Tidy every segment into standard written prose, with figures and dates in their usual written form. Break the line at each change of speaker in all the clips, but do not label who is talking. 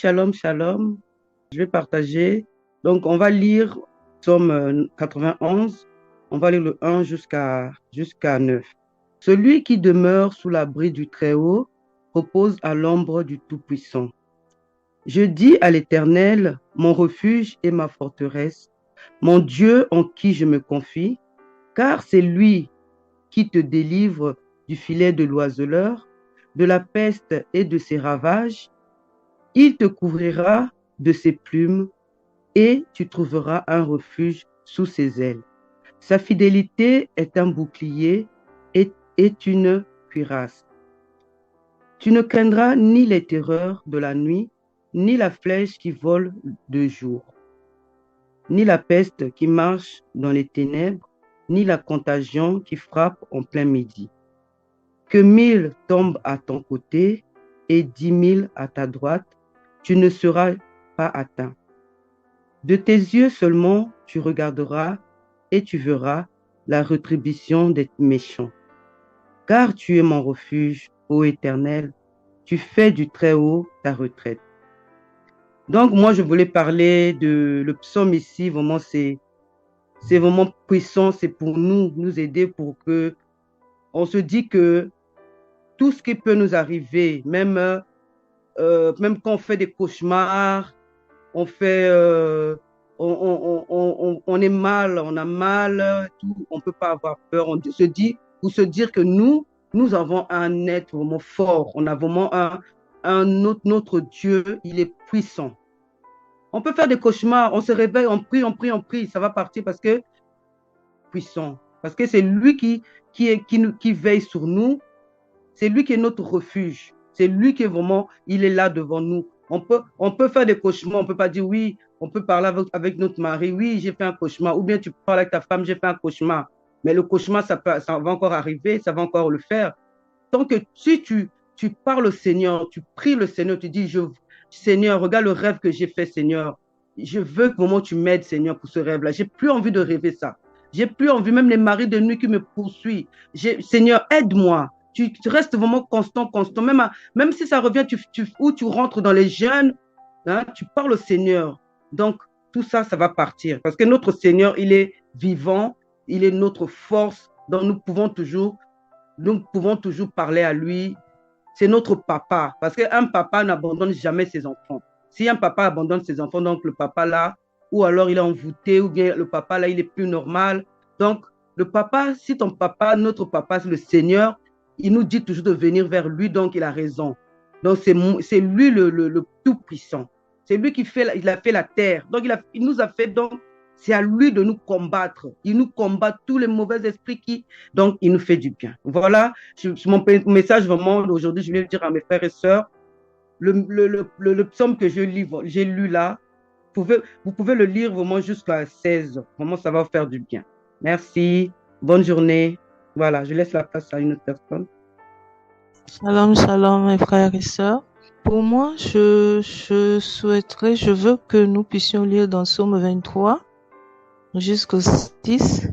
Shalom, shalom. Je vais partager. Donc, on va lire Psaume 91. On va lire le 1 jusqu'à 9. Celui qui demeure sous l'abri du Très-Haut repose à l'ombre du Tout-Puissant. Je dis à l'Éternel, mon refuge et ma forteresse, mon Dieu en qui je me confie, car c'est lui qui te délivre du filet de l'oiseleur, de la peste et de ses ravages. Il te couvrira de ses plumes et tu trouveras un refuge sous ses ailes. Sa fidélité est un bouclier et une cuirasse. Tu ne craindras ni les terreurs de la nuit, ni la flèche qui vole de jour, ni la peste qui marche dans les ténèbres, ni la contagion qui frappe en plein midi. Que 1000 tombent à ton côté et 10 000 à ta droite, tu ne seras pas atteint. De tes yeux seulement tu regarderas et tu verras la rétribution des méchants. Car tu es mon refuge, ô Éternel, tu fais du Très-Haut ta retraite. Donc moi je voulais parler de le psaume ici, vraiment c'est vraiment puissant, c'est pour nous aider pour que on se dit que tout ce qui peut nous arriver, même quand on fait des cauchemars, on fait, on est mal, on a mal, tout, on ne peut pas avoir peur. On se dit, pour se dire que nous avons un être vraiment fort. On a vraiment notre Dieu, il est puissant. On peut faire des cauchemars, on se réveille, on prie, ça va partir parce que puissant. Parce que c'est lui qui veille sur nous. C'est lui qui est notre refuge. C'est lui qui est vraiment, il est là devant nous. On peut faire des cauchemars, on ne peut pas dire oui, on peut parler avec notre mari, oui, j'ai fait un cauchemar, ou bien tu parles avec ta femme, j'ai fait un cauchemar. Mais le cauchemar, ça va encore arriver, ça va encore le faire. Tant que si tu parles au Seigneur, tu pries le Seigneur, tu dis, Seigneur, regarde le rêve que j'ai fait, Seigneur. Je veux que vraiment tu m'aides, Seigneur, pour ce rêve-là. J'ai plus envie de rêver ça. J'ai plus envie, même les maris de nuit qui me poursuivent. Seigneur, aide-moi. Tu restes vraiment constant. Même si ça revient, où tu rentres dans les jeûnes, hein, tu parles au Seigneur. Donc, tout ça, ça va partir. Parce que notre Seigneur, il est vivant, il est notre force, donc nous pouvons toujours parler à lui. C'est notre papa. Parce qu'un papa n'abandonne jamais ses enfants. Si un papa abandonne ses enfants, donc le papa là, ou alors il est envoûté, ou bien le papa là, il est plus normal. Donc, le papa, si ton papa, notre papa, c'est le Seigneur, il nous dit toujours de venir vers lui, donc il a raison. Donc, c'est lui le tout-puissant. C'est lui il a fait la terre. Donc, il nous a fait, donc, c'est à lui de nous combattre. Il nous combat tous les mauvais esprits donc, il nous fait du bien. Voilà, mon message vraiment aujourd'hui, je vais dire à mes frères et sœurs, le psaume que j'ai lu là, vous pouvez le lire vraiment jusqu'à 16. Vraiment, ça va vous faire du bien. Merci. Bonne journée. Voilà, je laisse la place à une autre personne.
Shalom, shalom, mes frères et sœurs. Pour moi, je veux que nous puissions lire dans Psaume 23 jusqu'au 6.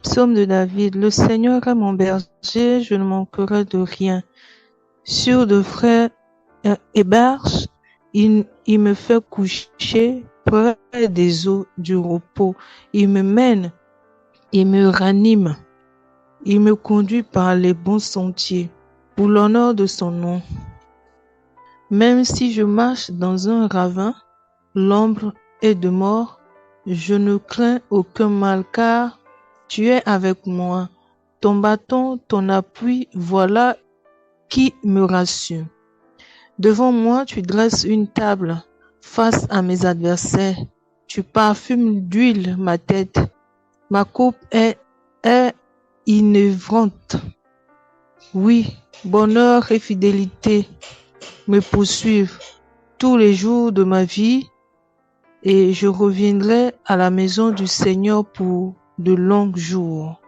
Psaume de David. Le Seigneur est mon berger, je ne manquerai de rien. Sur de frais héberges, il me fait coucher près des eaux du repos. Il me mène, il me ranime, il me conduit par les bons sentiers, pour l'honneur de son nom. Même si je marche dans un ravin, l'ombre est de mort, je ne crains aucun mal, car tu es avec moi. Ton bâton, ton appui, voilà qui me rassure. Devant moi, tu dresses une table face à mes adversaires. Tu parfumes d'huile ma tête. Ma coupe est enivrante. Oui, bonheur et fidélité me poursuivent tous les jours de ma vie et je reviendrai à la maison du Seigneur pour de longs jours.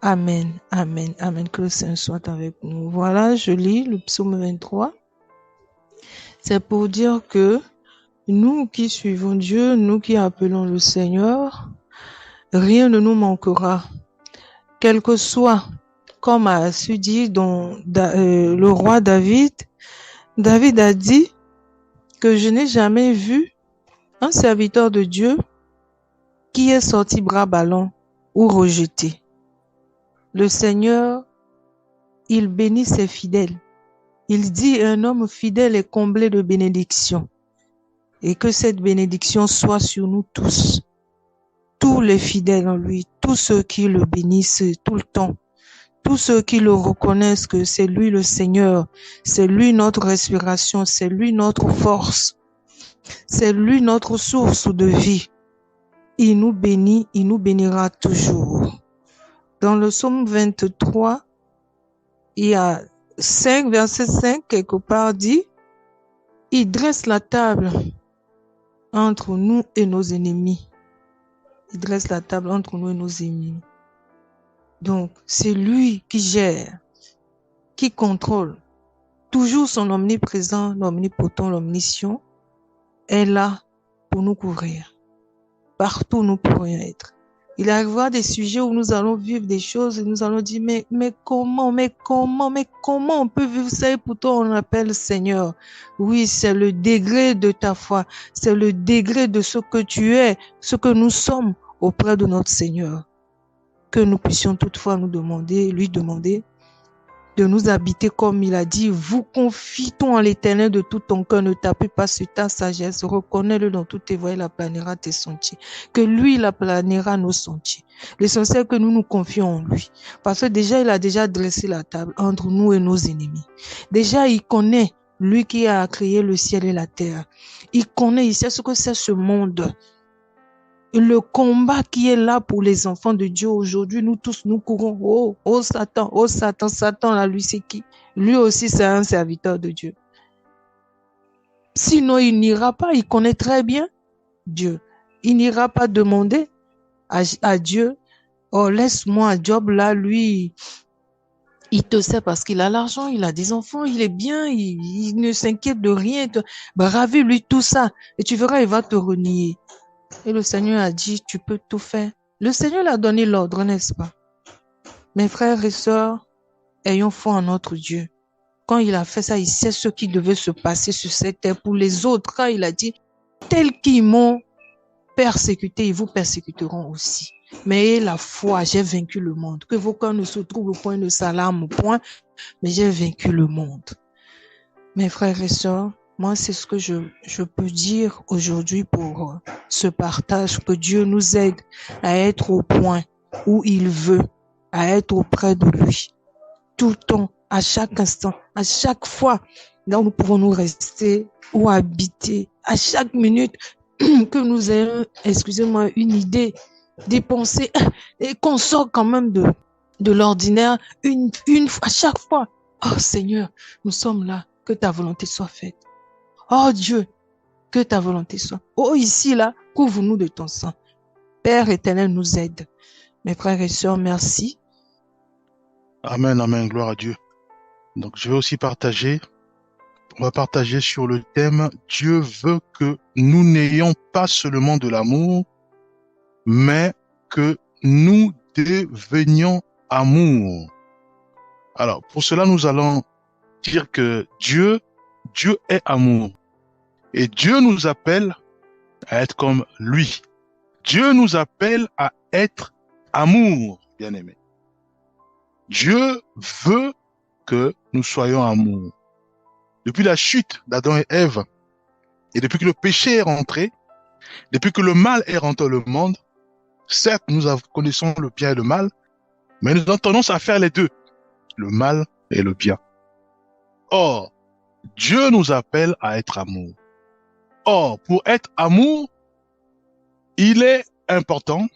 Amen, amen, amen. Que le Seigneur soit avec nous. Voilà, je lis le psaume 23. C'est pour dire que nous qui suivons Dieu, nous qui appelons le Seigneur, rien ne nous manquera. Quel que soit, comme a su dire le roi David a dit, que je n'ai jamais vu un serviteur de Dieu qui est sorti bras ballants ou rejeté. Le Seigneur, il bénit ses fidèles. Il dit un homme fidèle est comblé de bénédictions. Et que cette bénédiction soit sur nous tous. Tous les fidèles en lui, tous ceux qui le bénissent tout le temps. Tous ceux qui le reconnaissent que c'est lui le Seigneur, c'est lui notre respiration, c'est lui notre force, c'est lui notre source de vie. Il nous bénit, il nous bénira toujours. Dans le psaume 23, il y a 5, verset 5, quelque part dit, il dresse la table entre nous et nos ennemis. Il dresse la table entre nous et nos ennemis. Donc, c'est lui qui gère, qui contrôle. Toujours son omniprésent, l'omnipotent, l'omniscient est là pour nous couvrir. Partout où nous pourrions être. Il arrivera des sujets où nous allons vivre des choses et nous allons dire, mais comment on peut vivre ça et pourtant on appelle Seigneur. Oui, c'est le degré de ta foi, c'est le degré de ce que tu es, ce que nous sommes auprès de notre Seigneur. Que nous puissions toutefois lui demander de nous habiter comme il a dit, vous confie-t-on en l'Éternel de tout ton cœur, ne t'appuie pas sur ta sagesse, reconnais-le dans toutes tes voies, il aplanira tes sentiers. Que lui, il aplanira nos sentiers. L'essentiel que nous nous confions en lui. Parce que déjà, il a déjà dressé la table entre nous et nos ennemis. Déjà, il connaît, lui qui a créé le ciel et la terre. Il connaît, il sait ce que c'est ce monde. Le combat qui est là pour les enfants de Dieu aujourd'hui, nous tous, nous courons. Oh Satan, Satan, là, lui, c'est qui? Lui aussi, c'est un serviteur de Dieu. Sinon, il n'ira pas, il connaît très bien Dieu. Il n'ira pas demander à Dieu, oh, laisse-moi Job, là, lui, il te sait parce qu'il a l'argent, il a des enfants, il est bien, il ne s'inquiète de rien. Ravis-lui tout ça, et tu verras, il va te renier. Et le Seigneur a dit, tu peux tout faire. Le Seigneur l'a donné l'ordre, n'est-ce pas? Mes frères et sœurs, ayons foi en notre Dieu. Quand il a fait ça, il sait ce qui devait se passer sur cette terre pour les autres. Quand il a dit, tels qui m'ont persécuté, ils vous persécuteront aussi. Mais ayez la foi, j'ai vaincu le monde. Que vos cœurs ne se trouvent au point de s'alarme au point, mais j'ai vaincu le monde. Mes frères et sœurs, moi, c'est ce que je peux dire aujourd'hui pour ce partage, que Dieu nous aide à être au point où il veut, à être auprès de lui, tout le temps, à chaque instant, à chaque fois, là où nous pouvons nous rester ou habiter, à chaque minute que nous ayons, excusez-moi, une idée, des pensées, et qu'on sort quand même de l'ordinaire, à chaque fois. Oh Seigneur, nous sommes là, que ta volonté soit faite. Oh Dieu, que ta volonté soit. Oh ici, là, couvre-nous de ton sang. Père éternel, nous aide. Mes frères et sœurs, merci.
Amen, amen, gloire à Dieu. Donc je vais aussi on va partager sur le thème « Dieu veut que nous n'ayons pas seulement de l'amour, mais que nous devenions amour. » Alors, pour cela, nous allons dire que Dieu est amour. Et Dieu nous appelle à être comme lui. Dieu nous appelle à être amour, bien-aimés. Dieu veut que nous soyons amour. Depuis la chute d'Adam et Ève, et depuis que le péché est rentré, depuis que le mal est rentré dans le monde, certes, nous connaissons le bien et le mal, mais nous avons tendance à faire les deux, le mal et le bien. Or, Dieu nous appelle à être amour. Or, pour être amour, il est important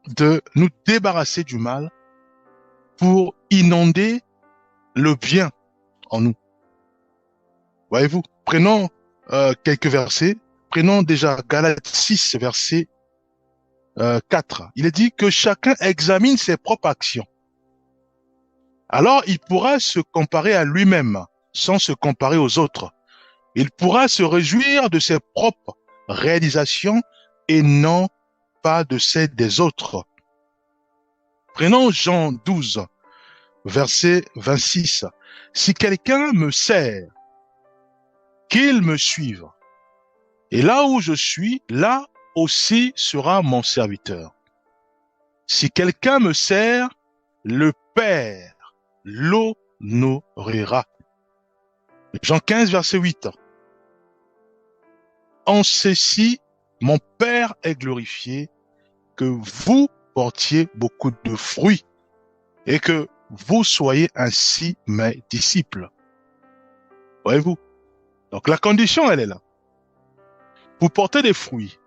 de nous débarrasser du mal pour inonder le bien en nous. Voyez-vous, prenons quelques versets. Prenons déjà Galates 6, verset 4. Il est dit que chacun examine ses propres actions. Alors, il pourra se comparer à lui-même sans se comparer aux autres. Il pourra se réjouir de ses propres réalisations et non pas de celles des autres. Prenons Jean 12, verset 26. Si quelqu'un me sert, qu'ils me suivent. Et là où je suis, là aussi sera mon serviteur. Si quelqu'un me sert, le Père l'honorera. Jean 15, verset 8. En ceci, mon Père est glorifié, que vous portiez beaucoup de fruits et que vous soyez ainsi mes disciples. Voyez-vous? Donc la condition, elle est là. Pour porter des fruits,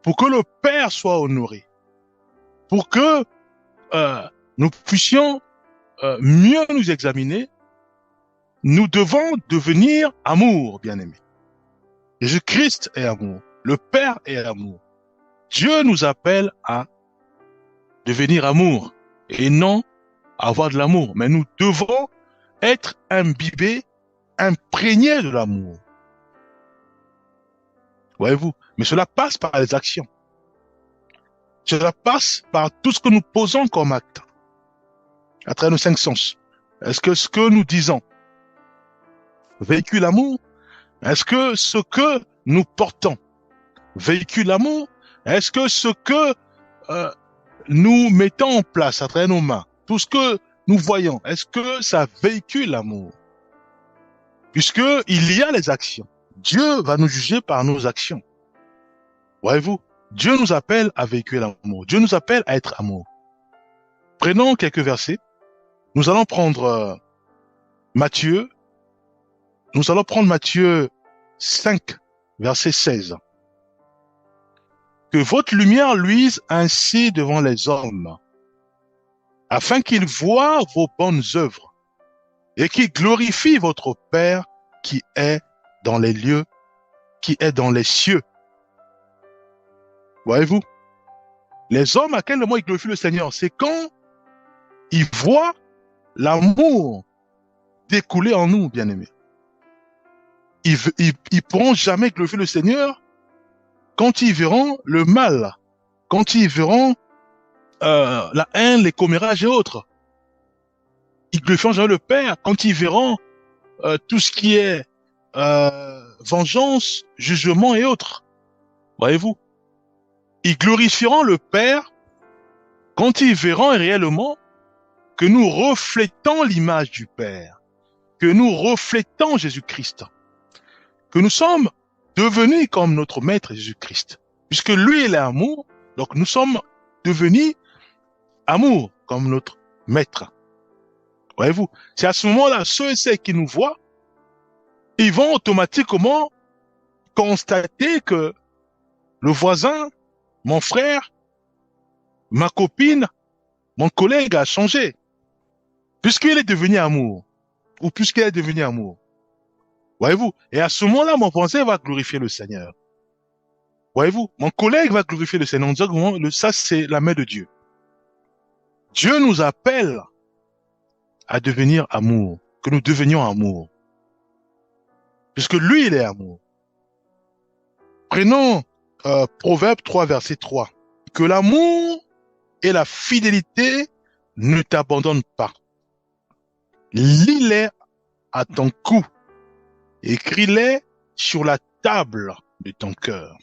pour que le Père soit honoré, pour que nous puissions mieux nous examiner, nous devons devenir amour, bien-aimés. Jésus-Christ est amour. Le Père est amour. Dieu nous appelle à devenir amour et non avoir de l'amour. Mais nous devons être imbibés, imprégnés de l'amour. Voyez-vous? Mais cela passe par les actions. Cela passe par tout ce que nous posons comme acte à travers nos 5 sens. Est-ce que ce que nous disons véhicule l'amour? Est-ce que ce que nous portons véhicule l'amour? Est-ce que ce que nous mettons en place à travers nos mains, tout ce que nous voyons, est-ce que ça véhicule l'amour? Puisque il y a les actions. Dieu va nous juger par nos actions. Voyez-vous? Dieu nous appelle à véhiculer l'amour. Dieu nous appelle à être amour. Prenons quelques versets. Nous allons prendre Matthieu. Nous allons prendre Matthieu 5, verset 16. Que votre lumière luise ainsi devant les hommes, afin qu'ils voient vos bonnes œuvres et qu'ils glorifient votre Père qui est dans les lieux, qui est dans les cieux. Voyez-vous? Les hommes à quel moment ils glorifient le Seigneur, c'est quand ils voient l'amour découler en nous, bien-aimés. Ils pourront jamais glorifier le Seigneur quand ils verront le mal, quand ils verront la haine, les commérages et autres. Ils glorifieront jamais le Père quand ils verront tout ce qui est vengeance, jugement et autres. Voyez-vous? Ils glorifieront le Père quand ils verront réellement que nous reflétons l'image du Père, que nous reflétons Jésus-Christ, que nous sommes devenus comme notre Maître Jésus-Christ. Puisque lui, il est amour, donc nous sommes devenus amour comme notre Maître. Voyez-vous? C'est à ce moment-là, ceux et celles qui nous voient, ils vont automatiquement constater que le voisin, mon frère, ma copine, mon collègue a changé. Puisqu'il est devenu amour, ou puisqu'il est devenu amour. Voyez-vous? Et à ce moment-là, mon voisin va glorifier le Seigneur. Voyez-vous? Mon collègue va glorifier le Seigneur. Ça, c'est la main de Dieu. Dieu nous appelle à devenir amour, que nous devenions amour. Puisque lui, il est amour. Prenons Proverbe 3, verset 3. Que l'amour et la fidélité ne t'abandonnent pas. Lis-les à ton cou. Écris-les sur la table de ton cœur.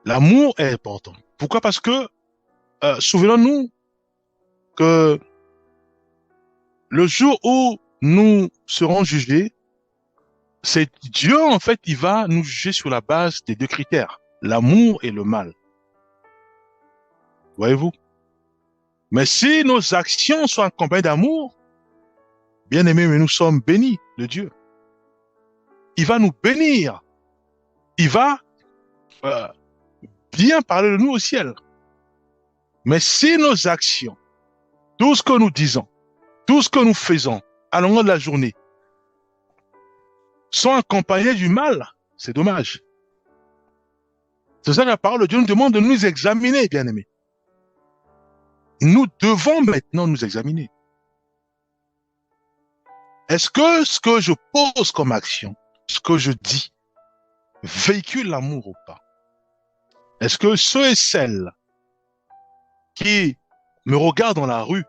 L'amour est important. Pourquoi? Parce que, souvenons-nous que le jour où nous serons jugés, c'est Dieu, en fait, il va nous juger sur la base des 2 critères, l'amour et le mal. Voyez-vous? Mais si nos actions sont accompagnées d'amour, bien aimés, mais nous sommes bénis de Dieu. Il va nous bénir. Il va bien parler de nous au ciel. Mais si nos actions, tout ce que nous disons, tout ce que nous faisons à longueur de la journée, sont accompagnés du mal, c'est dommage. C'est ça que la parole de Dieu nous demande de nous examiner, bien aimés. Nous devons maintenant nous examiner. Est-ce que ce que je pose comme action, ce que je dis, véhicule l'amour ou pas? Est-ce que ceux et celles qui me regardent dans la rue,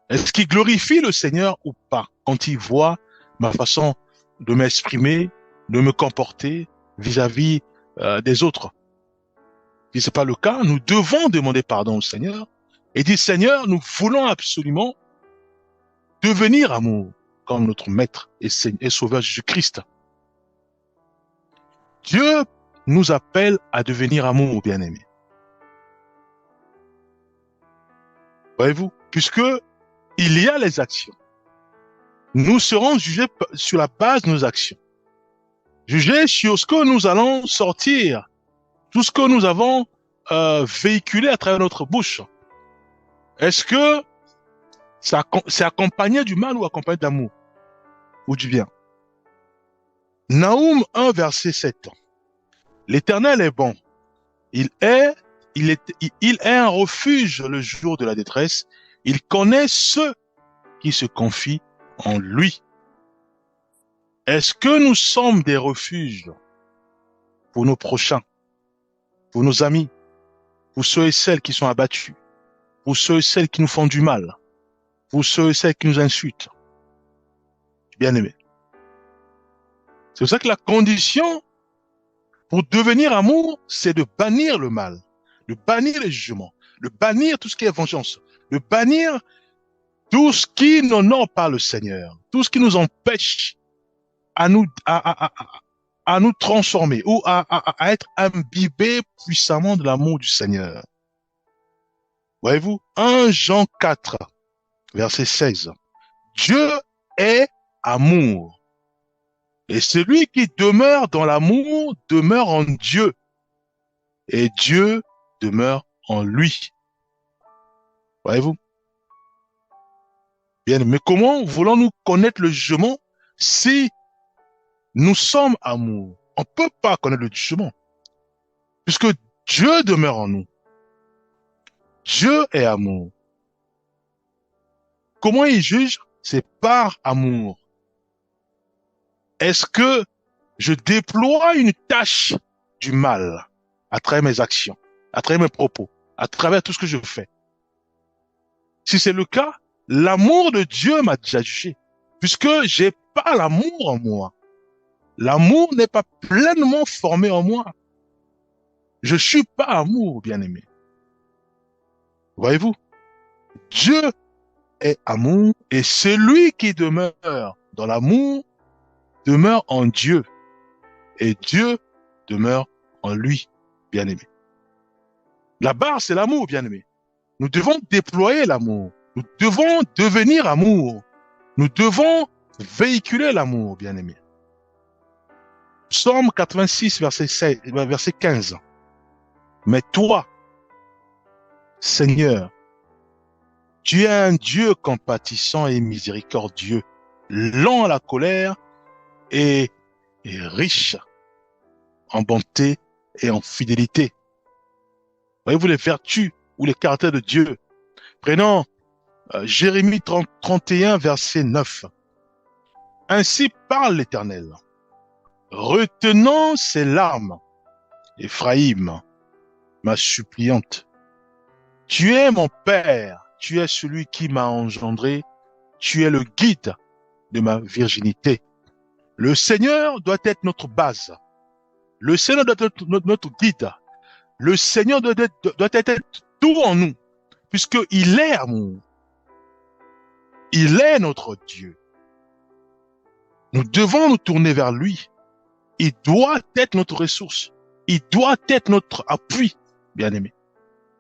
est-ce qu'ils glorifient le Seigneur ou pas quand ils voient ma façon de m'exprimer, de me comporter vis-à-vis des autres. Si c'est pas le cas, nous devons demander pardon au Seigneur et dire Seigneur, nous voulons absolument devenir amour comme notre Maître et Sauveur Jésus-Christ. Dieu nous appelle à devenir amour, bien-aimés. Voyez-vous, puisque il y a les actions. Nous serons jugés sur la base de nos actions. Jugés sur ce que nous allons sortir, tout ce que nous avons véhiculé à travers notre bouche. Est-ce que c'est accompagné du mal ou accompagné d'amour ou du bien? Naoum 1, verset 7. L'Éternel est bon. Il est un refuge le jour de la détresse. Il connaît ceux qui se confient en lui. Est-ce que nous sommes des refuges pour nos prochains, pour nos amis, pour ceux et celles qui sont abattus, pour ceux et celles qui nous font du mal, pour ceux et celles qui nous insultent? Bien-aimés. C'est pour ça que la condition pour devenir amour, c'est de bannir le mal, de bannir les jugements, de bannir tout ce qui est vengeance, de bannir tout ce qui n'honore pas le Seigneur, tout ce qui nous empêche à nous transformer ou à être imbibés puissamment de l'amour du Seigneur. Voyez-vous, 1 Jean 4, verset 16. Dieu est amour. Et celui qui demeure dans l'amour demeure en Dieu. Et Dieu demeure en lui. Voyez-vous? Bien, mais comment voulons-nous connaître le jugement si nous sommes amour? On ne peut pas connaître le jugement. Puisque Dieu demeure en nous. Dieu est amour. Comment il juge? C'est par amour. Est-ce que je déploie une tâche du mal à travers mes actions, à travers mes propos, à travers tout ce que je fais? Si c'est le cas, l'amour de Dieu m'a déjà jugé, puisque j'ai pas l'amour en moi. L'amour n'est pas pleinement formé en moi. Je suis pas amour, bien-aimé. Voyez-vous? Dieu est amour et celui qui demeure dans l'amour demeure en Dieu et Dieu demeure en lui, bien-aimé. La barre, c'est l'amour, bien-aimé. Nous devons déployer l'amour. Nous devons devenir amour. Nous devons véhiculer l'amour, bien-aimé. Psaume 86, verset 15. Mais toi, Seigneur, tu es un Dieu compatissant et miséricordieux, lent à la colère et riche en bonté et en fidélité. Voyez-vous les vertus ou les caractères de Dieu? Prenons Jérémie 31, verset 9. Ainsi parle l'Éternel. Retenant ses larmes, Éphraïm, ma suppliante. Tu es mon Père, tu es celui qui m'a engendré, tu es le guide de ma virginité. Le Seigneur doit être notre base. Le Seigneur doit être notre guide. Le Seigneur doit être tout en nous, puisqu'il est amour. Il est notre Dieu. Nous devons nous tourner vers lui. Il doit être notre ressource. Il doit être notre appui, bien-aimé.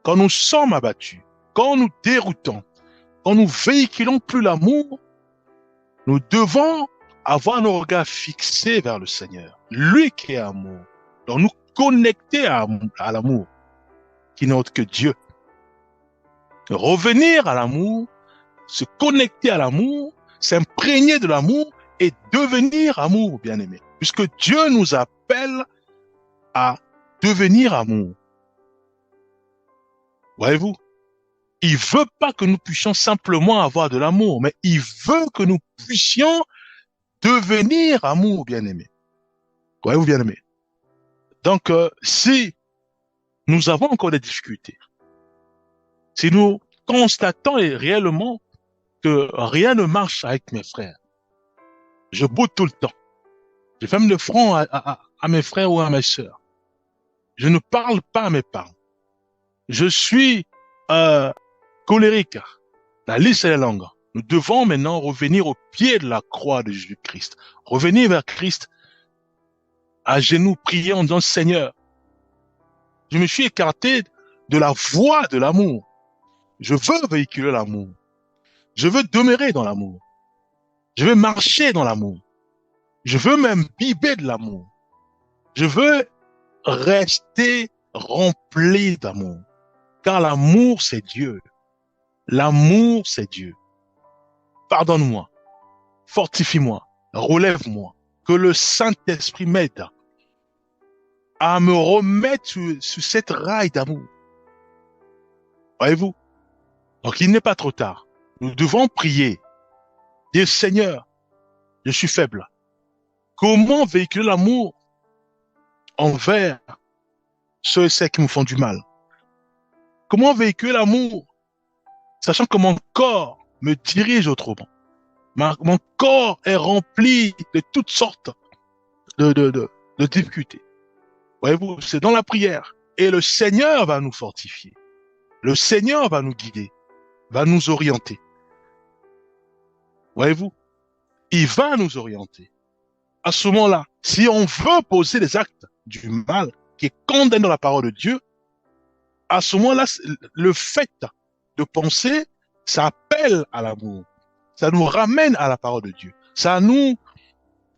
Quand nous sommes abattus, quand nous déroutons, quand nous véhiculons plus l'amour, nous devons avoir nos regards fixés vers le Seigneur. Lui qui est amour. Donc nous connecter à l'amour, qui n'est autre que Dieu. Revenir à l'amour, se connecter à l'amour, s'imprégner de l'amour et devenir amour, bien-aimé. Puisque Dieu nous appelle à devenir amour. Voyez-vous? Il veut pas que nous puissions simplement avoir de l'amour, mais il veut que nous puissions devenir amour, bien-aimé. Voyez-vous, bien-aimé? Donc, si nous avons encore des difficultés, si nous constatons réellement que rien ne marche avec mes frères, je boude tout le temps, Je ferme le front à mes frères ou à mes sœurs. Je ne parle pas à mes parents. Je suis colérique. La liste est longue. Nous devons maintenant revenir au pied de la croix de Jésus-Christ. Revenir vers Christ, à genoux, prier en disant, Seigneur, je me suis écarté de la voie de l'amour. Je veux véhiculer l'amour. Je veux demeurer dans l'amour. Je veux marcher dans l'amour. Je veux m'imbiber de l'amour. Je veux rester rempli d'amour. Car l'amour, c'est Dieu. L'amour, c'est Dieu. Pardonne-moi. Fortifie-moi. Relève-moi. Que le Saint-Esprit m'aide à me remettre sur cette raille d'amour. Voyez-vous? Donc, il n'est pas trop tard. Nous devons prier. Dire, Seigneur, je suis faible. Comment véhiculer l'amour envers ceux et celles qui me font du mal? Comment véhiculer l'amour, sachant que mon corps me dirige autrement? Mon corps est rempli de toutes sortes de difficultés. Voyez-vous, c'est dans la prière. Et le Seigneur va nous fortifier. Le Seigneur va nous guider, va nous orienter. Voyez-vous, il va nous orienter. À ce moment-là, si on veut poser des actes du mal qui est condamné dans la parole de Dieu, à ce moment-là, le fait de penser, ça appelle à l'amour. Ça nous ramène à la parole de Dieu. Ça nous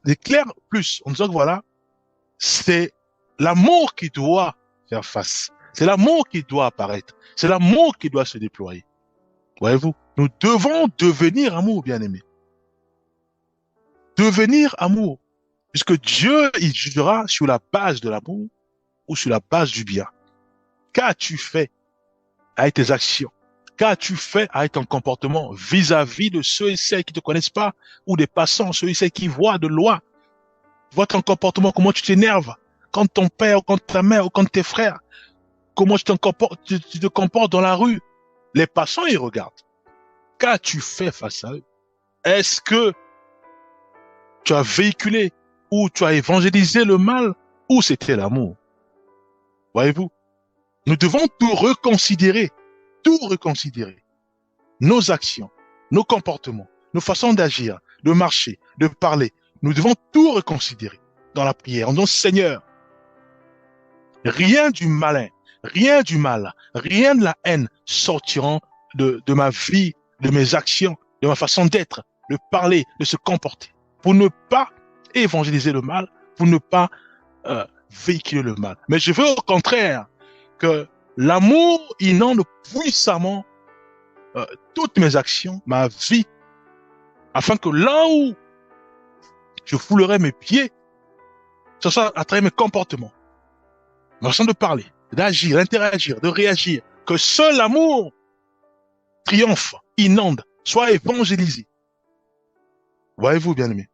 éclaire plus en disant que voilà, c'est l'amour qui doit faire face. C'est l'amour qui doit apparaître. C'est l'amour qui doit se déployer. Voyez-vous, nous devons devenir amour, bien-aimés. Devenir amour. Puisque Dieu, il jugera sur la base de l'amour ou sur la base du bien. Qu'as-tu fait avec tes actions? Qu'as-tu fait avec ton comportement vis-à-vis de ceux et celles qui ne te connaissent pas ou des passants, ceux et celles qui voient de loin? Vois ton comportement, comment tu t'énerves quand ton père ou quand ta mère ou quand tes frères, comment tu te comportes dans la rue. Les passants, ils regardent. Qu'as-tu fait face à eux? Est-ce que tu as véhiculé ou tu as évangélisé le mal ou c'était l'amour? Voyez-vous? Nous devons tout reconsidérer. Nos actions, nos comportements, nos façons d'agir, de marcher, de parler. Nous devons tout reconsidérer dans la prière. En disant, Seigneur, rien du malin, rien du mal, rien de la haine sortiront de ma vie, de mes actions, de ma façon d'être, de parler, de se comporter, pour ne pas évangéliser le mal, pour ne pas véhiculer le mal. Mais je veux au contraire que l'amour inonde puissamment toutes mes actions, ma vie, afin que là où je foulerai mes pieds, ce soit à travers mes comportements, ma façon de parler, d'agir, d'interagir, de réagir, que seul l'amour triomphe, inonde, soit évangélisé. Voyez-vous, bien-aimés.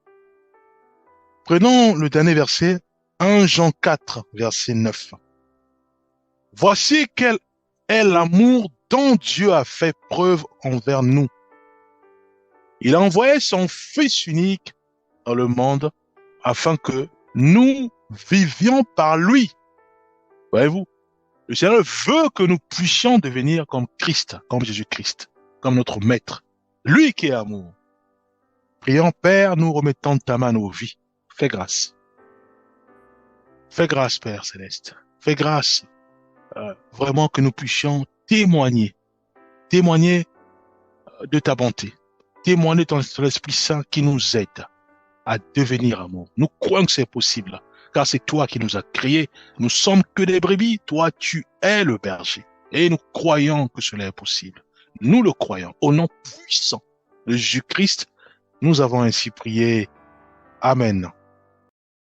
Prenons le dernier verset, 1 Jean 4, verset 9. Voici quel est l'amour dont Dieu a fait preuve envers nous. Il a envoyé son Fils unique dans le monde afin que nous vivions par lui. Voyez-vous, le Seigneur veut que nous puissions devenir comme Christ, comme Jésus-Christ, comme notre Maître. Lui qui est amour. Prions, Père, nous remettons ta main à nos vies. Fais grâce. Fais grâce, Père Céleste. Fais grâce. Vraiment que nous puissions témoigner de ta bonté, témoigner de ton Esprit Saint qui nous aide à devenir amour. Nous croyons que c'est possible, car c'est toi qui nous as créés. Nous sommes que des brebis, toi tu es le berger. Et nous croyons que cela est possible. Nous le croyons. Au nom puissant de Jésus-Christ, nous avons ainsi prié. Amen.